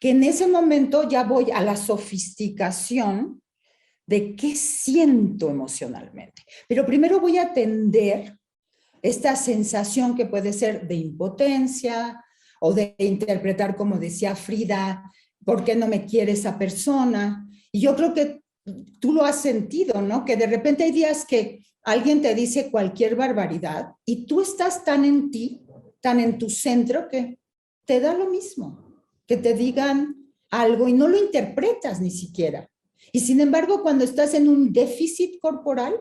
que en ese momento ya voy a la sofisticación de qué siento emocionalmente. Pero primero voy a atender esta sensación que puede ser de impotencia o de interpretar, como decía Frida, ¿por qué no me quiere esa persona? Y yo creo que tú lo has sentido, ¿no? Que de repente hay días que alguien te dice cualquier barbaridad y tú estás tan en ti, tan en tu centro, que te da lo mismo, que te digan algo y no lo interpretas ni siquiera. Y sin embargo, cuando estás en un déficit corporal,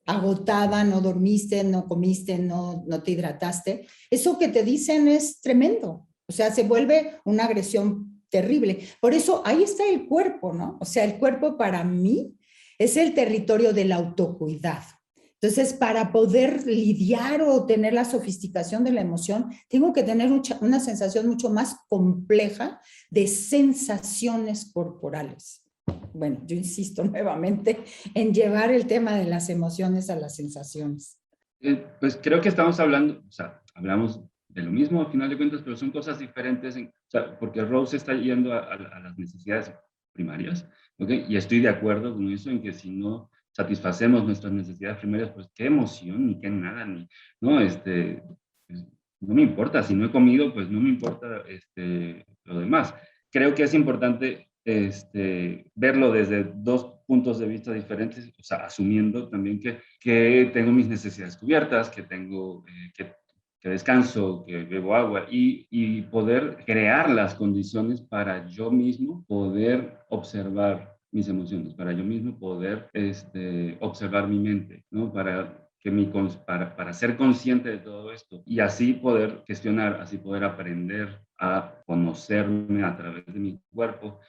agotada, no dormiste, no comiste, no te hidrataste, eso que te dicen es tremendo. O sea, se vuelve una agresión terrible. Por eso ahí está el cuerpo, ¿no? O sea, el cuerpo para mí es el territorio del autocuidado. Entonces, para poder lidiar o tener la sofisticación de la emoción, tengo que tener una sensación mucho más compleja de sensaciones corporales. Bueno, yo insisto nuevamente en llevar el tema de las emociones a las sensaciones. Pues creo que estamos hablando, o sea, hablamos de lo mismo al final de cuentas, pero son cosas diferentes, o sea, porque Rose está yendo a las necesidades primarias, ¿ok? Y estoy de acuerdo con eso, en que si no satisfacemos nuestras necesidades primarias, pues qué emoción, ni qué nada, ni, no, pues, no me importa, si no he comido, pues no me importa lo demás. Creo que es importante verlo desde dos puntos de vista diferentes, o sea, asumiendo también que tengo mis necesidades cubiertas, que tengo, que descanso, que bebo agua y poder crear las condiciones para yo mismo poder observar mis emociones, para yo mismo poder observar mi mente, ¿no? Para ser consciente de todo esto y así poder gestionar, así poder aprender a conocerme a través de mi cuerpo,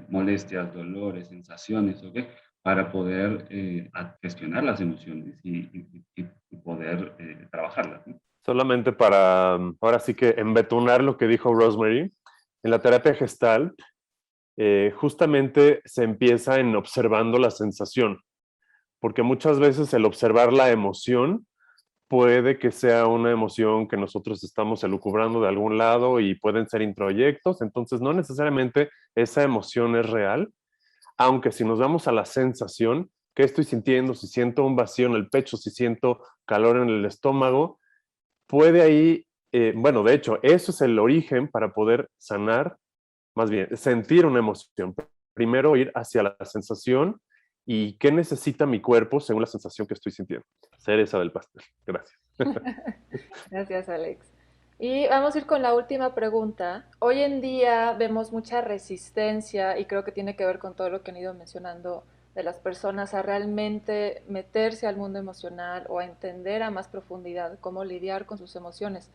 molestias, dolores, sensaciones, ¿ok? Para poder gestionar las emociones y poder trabajarlas, ¿no? Solamente para, ahora sí que embetonar lo que dijo Rosemary, en la terapia Gestalt, justamente se empieza en observando la sensación, porque muchas veces el observar la emoción puede que sea una emoción que nosotros estamos elucubrando de algún lado y pueden ser introyectos, entonces no necesariamente esa emoción es real, aunque si nos vamos a la sensación, ¿qué estoy sintiendo? Si siento un vacío en el pecho, si siento calor en el estómago, puede ahí, bueno, de hecho, eso es el origen para poder sanar, más bien, sentir una emoción. Primero ir hacia la sensación y qué necesita mi cuerpo según la sensación que estoy sintiendo. Cereza del pastel. Gracias. Gracias, Alex. Y vamos a ir con la última pregunta. Hoy en día vemos mucha resistencia y creo que tiene que ver con todo lo que han ido mencionando de las personas a realmente meterse al mundo emocional o a entender a más profundidad cómo lidiar con sus emociones.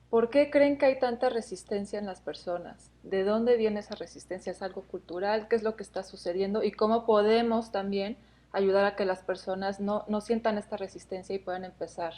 ¿Por qué creen que hay tanta resistencia en las personas? ¿De dónde viene esa resistencia? ¿Es algo cultural? ¿Qué es lo que está sucediendo? ¿Y cómo podemos también ayudar a que las personas no sientan esta resistencia y puedan empezar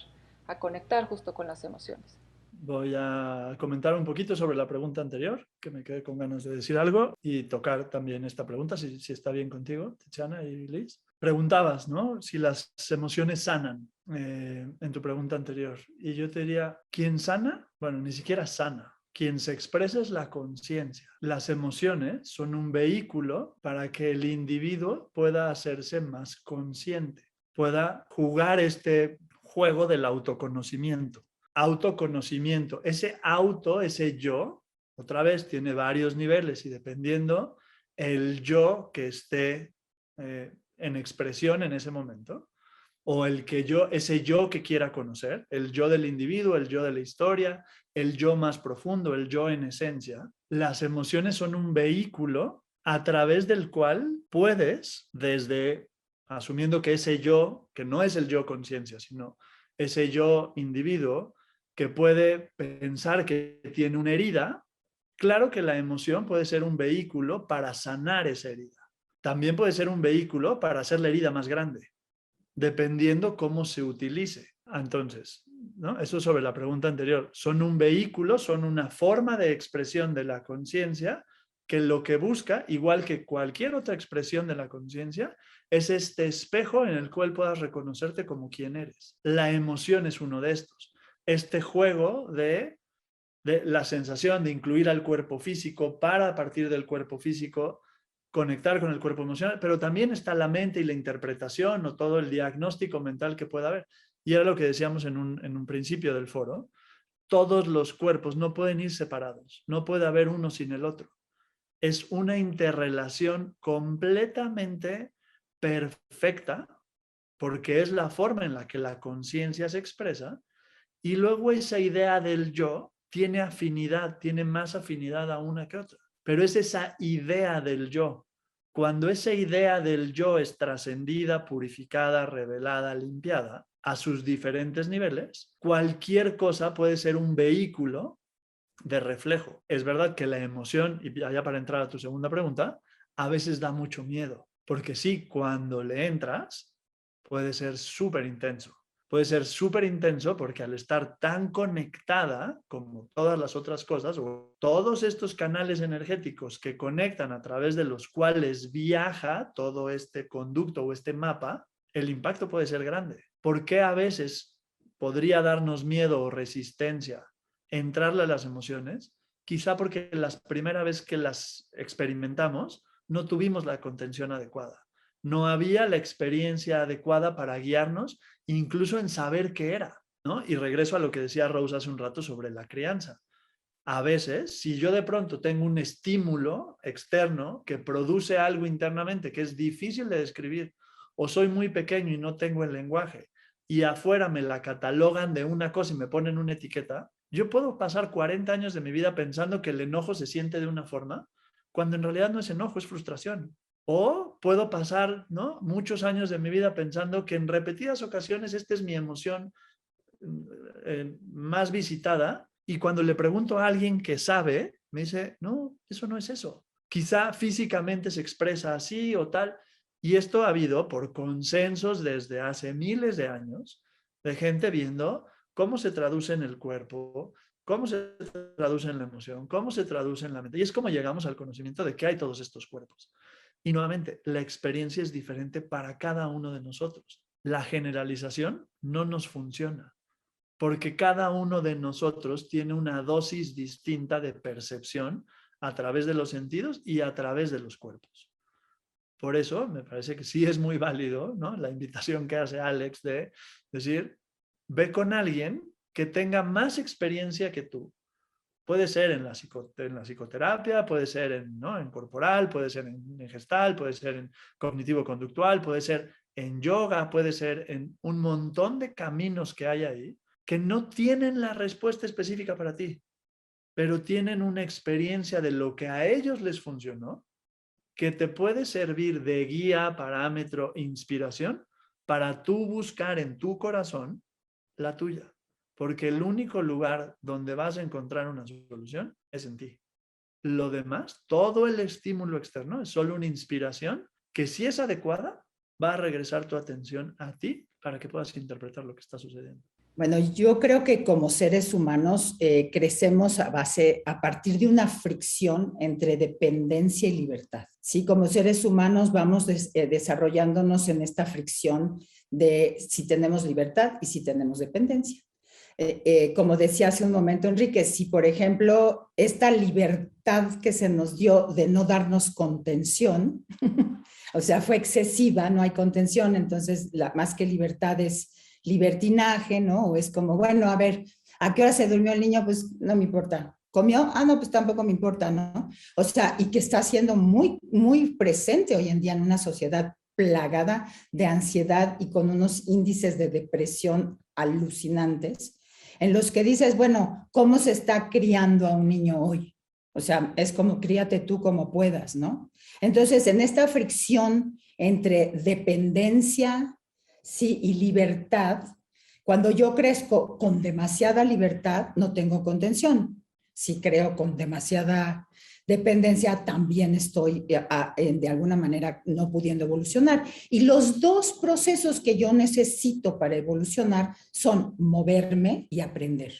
a conectar justo con las emociones? Voy a comentar un poquito sobre la pregunta anterior, que me quedé con ganas de decir algo, y tocar también esta pregunta, si está bien contigo, Tiziana y Liz. Preguntabas, ¿no? Si las emociones sanan, en tu pregunta anterior. Y yo te diría, ¿quién sana? Bueno, ni siquiera sana. Quien se expresa es la conciencia. Las emociones son un vehículo para que el individuo pueda hacerse más consciente, pueda jugar este juego del autoconocimiento. Autoconocimiento. Ese yo, otra vez, tiene varios niveles y dependiendo el yo que esté en expresión en ese momento, o ese yo que quiera conocer, el yo del individuo, el yo de la historia, el yo más profundo, el yo en esencia. Las emociones son un vehículo a través del cual puedes, desde asumiendo que ese yo, que no es el yo conciencia, sino ese yo individuo, que puede pensar que tiene una herida, claro que la emoción puede ser un vehículo para sanar esa herida. También puede ser un vehículo para hacer la herida más grande, dependiendo cómo se utilice. Entonces, ¿no? Eso sobre la pregunta anterior. Son un vehículo, son una forma de expresión de la conciencia que lo que busca, igual que cualquier otra expresión de la conciencia, es este espejo en el cual puedas reconocerte como quien eres. La emoción es uno de estos. Este juego de la sensación de incluir al cuerpo físico para, a partir del cuerpo físico, conectar con el cuerpo emocional, pero también está la mente y la interpretación o todo el diagnóstico mental que pueda haber. Y era lo que decíamos en un principio del foro. Todos los cuerpos no pueden ir separados, no puede haber uno sin el otro. Es una interrelación completamente perfecta porque es la forma en la que la conciencia se expresa y luego esa idea del yo tiene afinidad, tiene más afinidad a una que otra. Pero es esa idea del yo. Cuando esa idea del yo es trascendida, purificada, revelada, limpiada a sus diferentes niveles, cualquier cosa puede ser un vehículo de reflejo. Es verdad que la emoción, y ya para entrar a tu segunda pregunta, a veces da mucho miedo. Porque sí, cuando le entras, puede ser súper intenso. Puede ser súper intenso porque al estar tan conectada como todas las otras cosas, o todos estos canales energéticos que conectan a través de los cuales viaja todo este conducto o este mapa, el impacto puede ser grande. ¿Por qué a veces podría darnos miedo o resistencia entrarle a las emociones? Quizá porque la primera vez que las experimentamos no tuvimos la contención adecuada. No había la experiencia adecuada para guiarnos, incluso en saber qué era, ¿no? Y regreso a lo que decía Rose hace un rato sobre la crianza. A veces, si yo de pronto tengo un estímulo externo que produce algo internamente que es difícil de describir, o soy muy pequeño y no tengo el lenguaje, y afuera me la catalogan de una cosa y me ponen una etiqueta, yo puedo pasar 40 años de mi vida pensando que el enojo se siente de una forma, cuando en realidad no es enojo, es frustración. O puedo pasar, ¿no?, muchos años de mi vida pensando que en repetidas ocasiones esta es mi emoción más visitada, y cuando le pregunto a alguien que sabe, me dice, no, eso no es eso. Quizá físicamente se expresa así o tal. Y esto ha habido por consensos desde hace miles de años de gente viendo cómo se traduce en el cuerpo, cómo se traduce en la emoción, cómo se traduce en la mente. Y es como llegamos al conocimiento de que hay todos estos cuerpos. Y nuevamente, la experiencia es diferente para cada uno de nosotros. La generalización no nos funciona, porque cada uno de nosotros tiene una dosis distinta de percepción a través de los sentidos y a través de los cuerpos. Por eso me parece que sí es muy válido, ¿no?, la invitación que hace Alex de decir, ve con alguien que tenga más experiencia que tú. Puede ser en la psicoterapia, puede ser en corporal, puede ser en gestal, puede ser en cognitivo-conductual, puede ser en yoga, puede ser en un montón de caminos que hay ahí que no tienen la respuesta específica para ti, pero tienen una experiencia de lo que a ellos les funcionó, que te puede servir de guía, parámetro, inspiración para tú buscar en tu corazón la tuya. Porque el único lugar donde vas a encontrar una solución es en ti. Lo demás, todo el estímulo externo es solo una inspiración que, si es adecuada, va a regresar tu atención a ti para que puedas interpretar lo que está sucediendo. Bueno, yo creo que como seres humanos crecemos a partir de una fricción entre dependencia y libertad. Sí, como seres humanos vamos desarrollándonos en esta fricción de si tenemos libertad y si tenemos dependencia. Como decía hace un momento Enrique, si por ejemplo esta libertad que se nos dio de no darnos contención, o sea, fue excesiva, no hay contención, entonces más que libertad es libertinaje, ¿no? O es como, bueno, a ver, ¿a qué hora se durmió el niño? Pues no me importa. ¿Comió? Ah, no, pues tampoco me importa, ¿no? O sea, y que está siendo muy, muy presente hoy en día en una sociedad plagada de ansiedad y con unos índices de depresión alucinantes, en los que dices, bueno, ¿cómo se está criando a un niño hoy? O sea, es como críate tú como puedas, ¿no? Entonces, en esta fricción entre dependencia, sí, y libertad, cuando yo crezco con demasiada libertad, no tengo contención. Si creo con demasiada dependencia, también estoy de alguna manera no pudiendo evolucionar. Y los dos procesos que yo necesito para evolucionar son moverme y aprender.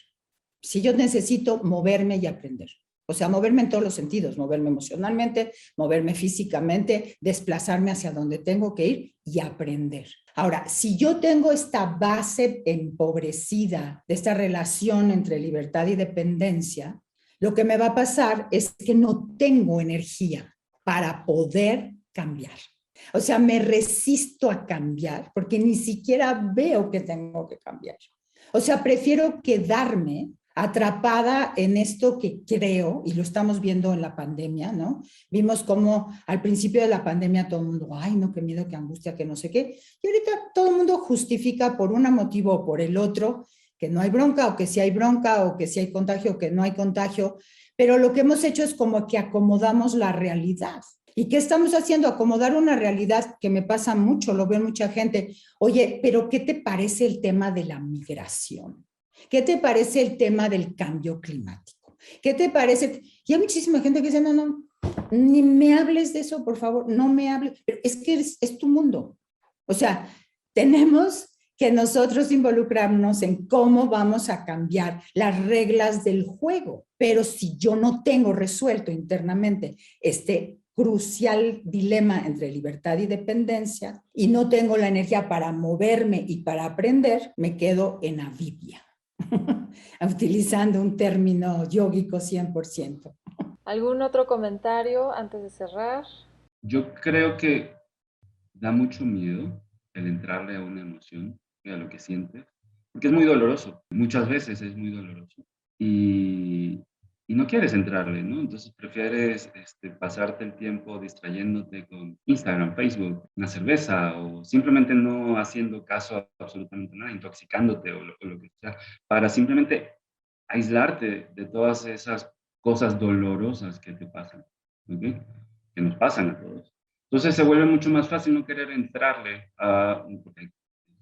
Si yo necesito moverme y aprender. O sea, moverme en todos los sentidos, moverme emocionalmente, moverme físicamente, desplazarme hacia donde tengo que ir y aprender. Ahora, si yo tengo esta base empobrecida de esta relación entre libertad y dependencia, lo que me va a pasar es que no tengo energía para poder cambiar. O sea, me resisto a cambiar porque ni siquiera veo que tengo que cambiar. O sea, prefiero quedarme atrapada en esto que creo, y lo estamos viendo en la pandemia, ¿no? Vimos cómo al principio de la pandemia todo el mundo, ay, no, qué miedo, qué angustia, que no sé qué, y ahorita todo el mundo justifica por un motivo o por el otro, que no hay bronca, o que sí hay bronca, o que sí hay contagio, o que no hay contagio, pero lo que hemos hecho es como que acomodamos la realidad. ¿Y qué estamos haciendo? Acomodar una realidad que me pasa mucho, lo veo en mucha gente. Oye, pero ¿qué te parece el tema de la migración? ¿Qué te parece el tema del cambio climático? ¿Qué te parece? Y hay muchísima gente que dice, no, ni me hables de eso, por favor, no me hables. Pero es que es tu mundo. O sea, tenemos que nosotros involucrarnos en cómo vamos a cambiar las reglas del juego. Pero si yo no tengo resuelto internamente este crucial dilema entre libertad y dependencia y no tengo la energía para moverme y para aprender, me quedo en avidya, utilizando un término yógico 100%. ¿Algún otro comentario antes de cerrar? Yo creo que da mucho miedo el entrarle a una emoción, a lo que sientes, porque es muy doloroso. Muchas veces es muy doloroso. Y no quieres entrarle, ¿no? Entonces prefieres pasarte el tiempo distrayéndote con Instagram, Facebook, una cerveza o simplemente no haciendo caso a absolutamente nada, intoxicándote o lo que sea, para simplemente aislarte de todas esas cosas dolorosas que te pasan, ¿ok? Que nos pasan a todos. Entonces se vuelve mucho más fácil no querer entrarle a... Porque es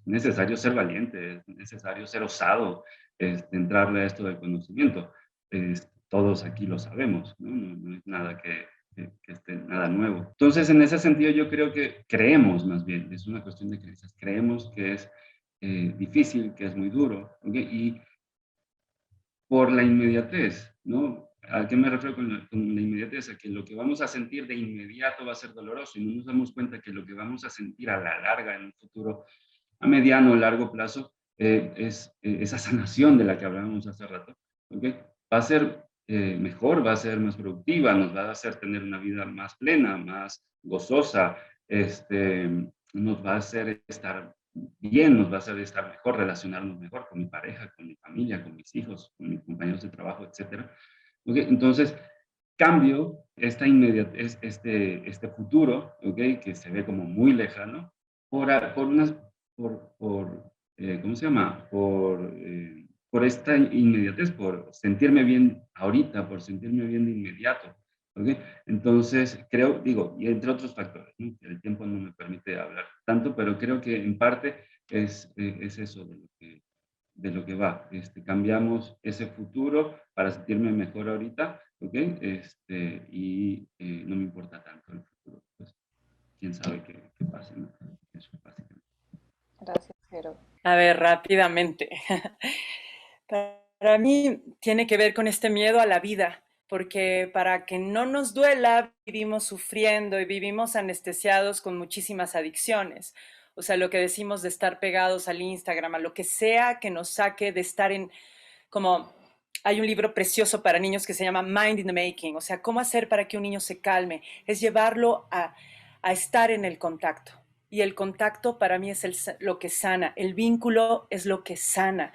necesario ser valiente, es necesario ser osado, entrarle a esto del conocimiento. Todos aquí lo sabemos, ¿no? No es nada que esté nada nuevo. Entonces, en ese sentido, yo creo que creemos, más bien, es una cuestión de creencias, creemos que es difícil, que es muy duro, ¿okay? Y por la inmediatez, ¿no? ¿A qué me refiero con la inmediatez? A que lo que vamos a sentir de inmediato va a ser doloroso y no nos damos cuenta que lo que vamos a sentir a la larga, en un futuro, a mediano o largo plazo, es esa sanación de la que hablábamos hace rato, ¿ok? Va a ser mejor, va a ser más productiva, nos va a hacer tener una vida más plena, más gozosa, nos va a hacer estar bien, nos va a hacer estar mejor, relacionarnos mejor con mi pareja, con mi familia, con mis hijos, con mis compañeros de trabajo, etc. ¿Okay? Entonces, cambio esta inmediatez, este futuro, ¿okay? Que se ve como muy lejano, ¿cómo se llama? Por esta inmediatez, por sentirme bien ahorita, por sentirme bien de inmediato. ¿Okay? Entonces, creo, digo, y entre otros factores, ¿no? El tiempo no me permite hablar tanto, pero creo que en parte es eso de lo que va. Cambiamos ese futuro para sentirme mejor ahorita, ¿ok? Y no me importa tanto el futuro. Pues, quién sabe qué pase, ¿no? Eso básicamente. Gracias, Jero. A ver, rápidamente. Para mí tiene que ver con este miedo a la vida, porque para que no nos duela, vivimos sufriendo y vivimos anestesiados con muchísimas adicciones. O sea, lo que decimos de estar pegados al Instagram, a lo que sea que nos saque de estar en, como, hay un libro precioso para niños que se llama Mind in the Making, o sea, cómo hacer para que un niño se calme, es llevarlo a estar en el contacto. Y el contacto para mí es lo que sana, el vínculo es lo que sana.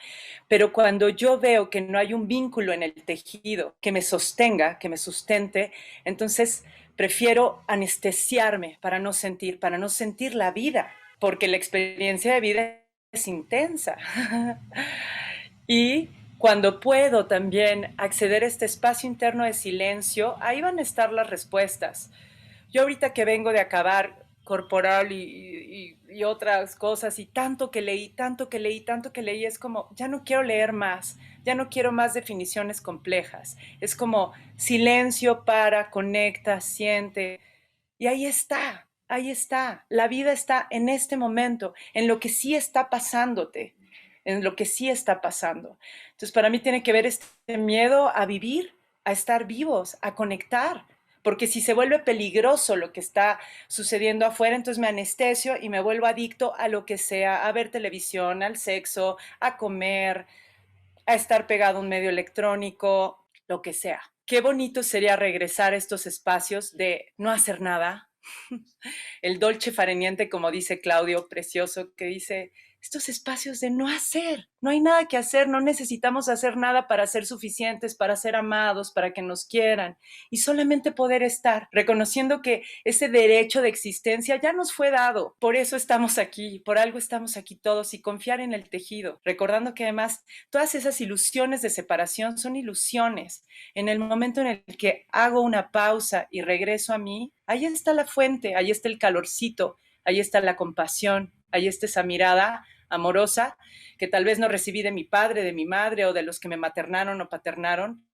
Pero cuando yo veo que no hay un vínculo en el tejido que me sostenga, que me sustente, entonces prefiero anestesiarme para no sentir la vida, porque la experiencia de vida es intensa. Y cuando puedo también acceder a este espacio interno de silencio, ahí van a estar las respuestas. Yo ahorita que vengo de acabar corporal y otras cosas y tanto que leí, es como, ya no quiero leer más, ya no quiero más definiciones complejas. Es como silencio, para, conecta, siente. Y ahí está, ahí está. La vida está en este momento, en lo que sí está pasándote, en lo que sí está pasando. Entonces, para mí tiene que ver este miedo a vivir, a estar vivos, a conectar, porque si se vuelve peligroso lo que está sucediendo afuera, entonces me anestesio y me vuelvo adicto a lo que sea, a ver televisión, al sexo, a comer, a estar pegado a un medio electrónico, lo que sea. Qué bonito sería regresar a estos espacios de no hacer nada. El dolce far niente, como dice Claudio, precioso, que dice, estos espacios de no hacer, no hay nada que hacer, no necesitamos hacer nada para ser suficientes, para ser amados, para que nos quieran, y solamente poder estar, reconociendo que ese derecho de existencia ya nos fue dado, por eso estamos aquí, por algo estamos aquí todos, y confiar en el tejido, recordando que además todas esas ilusiones de separación son ilusiones. En el momento en el que hago una pausa y regreso a mí, ahí está la fuente, ahí está el calorcito, ahí está la compasión, ahí está esa mirada amorosa que tal vez no recibí de mi padre, de mi madre o de los que me maternaron o paternaron,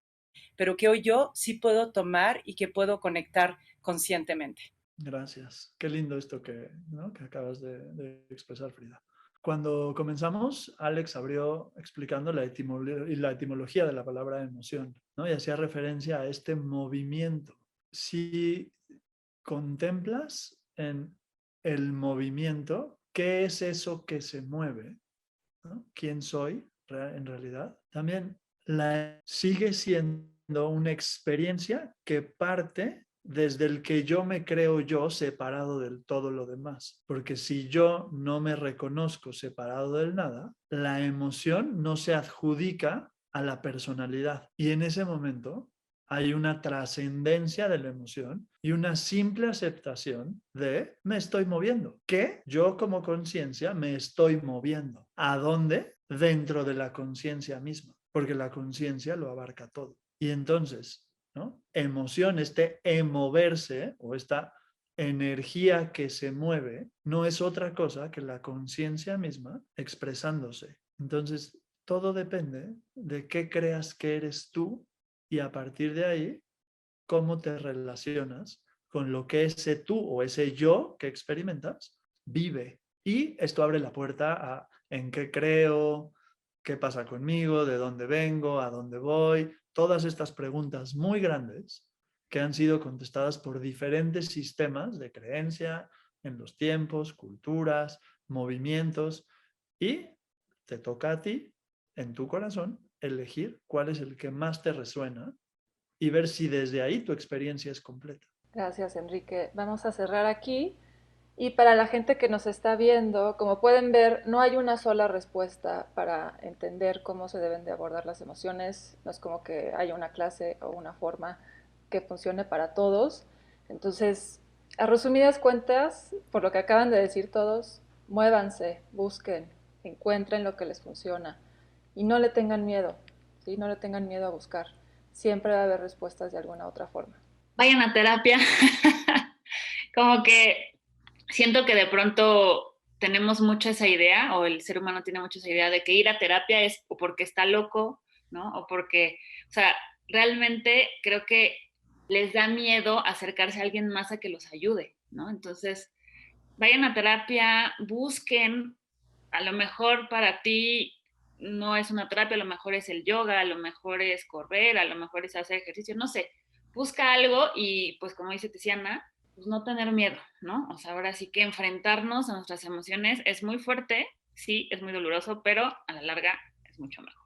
pero que hoy yo sí puedo tomar y que puedo conectar conscientemente. Gracias. Qué lindo esto ¿no? que acabas de expresar, Frida. Cuando comenzamos, Alex abrió explicando la etimología de la palabra emoción, ¿no? Y hacía referencia a este movimiento. Si contemplas en el movimiento, ¿qué es eso que se mueve? ¿No? ¿Quién soy en realidad? También sigue siendo una experiencia que parte desde el que yo me creo yo separado del todo lo demás. Porque si yo no me reconozco separado del nada, la emoción no se adjudica a la personalidad. Y en ese momento hay una trascendencia de la emoción y una simple aceptación de me estoy moviendo. Que yo como conciencia me estoy moviendo. ¿A dónde? Dentro de la conciencia misma, porque la conciencia lo abarca todo. Y entonces, ¿no? Emoción, este moverse o esta energía que se mueve, no es otra cosa que la conciencia misma expresándose. Entonces, todo depende de qué creas que eres tú y a partir de ahí, cómo te relacionas con lo que ese tú o ese yo que experimentas vive. Y esto abre la puerta a en qué creo, qué pasa conmigo, de dónde vengo, a dónde voy, todas estas preguntas muy grandes que han sido contestadas por diferentes sistemas de creencia en los tiempos, culturas, movimientos, y te toca a ti, en tu corazón, elegir cuál es el que más te resuena y ver si desde ahí tu experiencia es completa. Gracias, Enrique. Vamos a cerrar aquí. Y para la gente que nos está viendo, como pueden ver, no hay una sola respuesta para entender cómo se deben de abordar las emociones. No es como que haya una clase o una forma que funcione para todos. Entonces, a resumidas cuentas, por lo que acaban de decir todos, muévanse, busquen, encuentren lo que les funciona y no le tengan miedo, ¿sí? No le tengan miedo a buscar. Siempre va a haber respuestas de alguna otra forma. Vayan a terapia. Como que siento que de pronto tenemos mucho esa idea, o el ser humano tiene mucho esa idea de que ir a terapia es o porque está loco, ¿no? O porque, o sea, realmente creo que les da miedo acercarse a alguien más a que los ayude, ¿no? Entonces, vayan a terapia, busquen, a lo mejor para ti no es una terapia, a lo mejor es el yoga, a lo mejor es correr, a lo mejor es hacer ejercicio, no sé, busca algo y pues como dice Tiziana, pues no tener miedo, ¿no? O sea, ahora sí que enfrentarnos a nuestras emociones es muy fuerte, sí, es muy doloroso, pero a la larga es mucho mejor.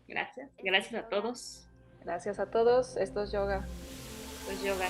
Gracias, gracias a todos. Gracias a todos. Esto es yoga. Pues yoga.